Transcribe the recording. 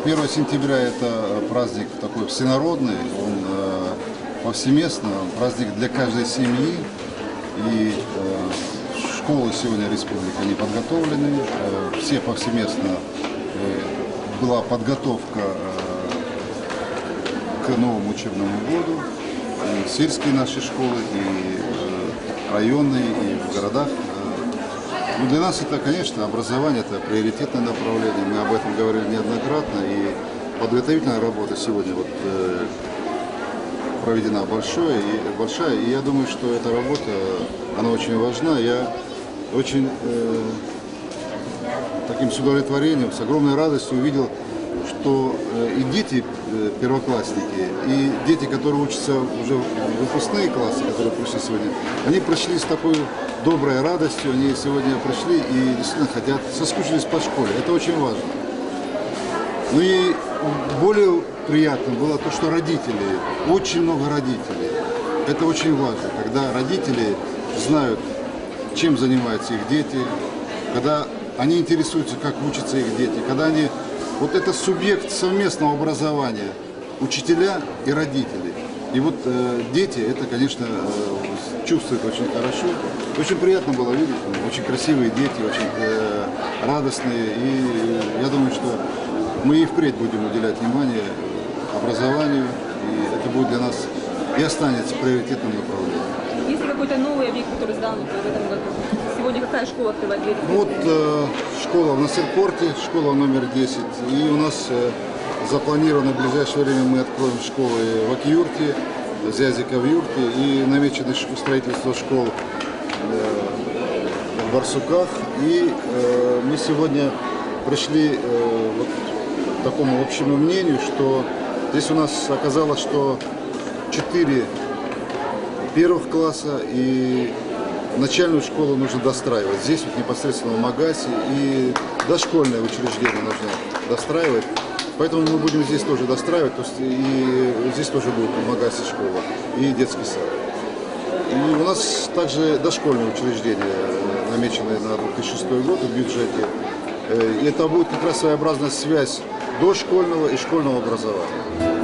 1 сентября это праздник такой всенародный, он повсеместно, праздник для каждой семьи. И школы сегодня республики не подготовлены, все повсеместно была подготовка к новому учебному году. И сельские наши школы, и районные, и в городах. Ну, для нас это, конечно, образование, это приоритетное направление. Мы об этом говорили неоднократно. И подготовительная работа сегодня вот, проведена большая. И я думаю, что эта работа, она очень важна. Я очень таким с удовлетворением, с огромной радостью увидел, что и дети первоклассники, и дети, которые учатся уже в выпускные классы, которые пришли сегодня, они пришли с такой доброй радостью, они сегодня пришли и действительно хотят, соскучились по школе. Это очень важно. Ну и более приятно было то, что родители, очень много родителей. Это очень важно, когда родители знают, чем занимаются их дети, когда они интересуются, как учатся их дети, когда они... Вот это субъект совместного образования, учителя и родители. И вот дети это, конечно, чувствуют очень хорошо. Очень приятно было видеть, очень красивые дети, очень радостные. И я думаю, что мы и впредь будем уделять внимание образованию, и это будет для нас и останется приоритетным направлением. Есть ли какой-то новый объект, который сдан в этом году? Сегодня какая школа открывает двери? Вот школа в Насырпорте, школа номер 10. И у нас запланировано в ближайшее время мы откроем школы в Акиюрте, Зязика в Юрте, и намечено строительство школ в Барсуках. И мы сегодня пришли вот к такому общему мнению, что здесь у нас оказалось, что 4 первых класса и начальную школу нужно достраивать. Здесь вот непосредственно в Магасе и дошкольное учреждение нужно достраивать. Поэтому мы будем здесь тоже достраивать. То есть и здесь тоже будет в Магасе школа и детский сад. И у нас также дошкольное учреждение намечено на 2006 год в бюджете. И это будет как раз своеобразная связь дошкольного и школьного образования.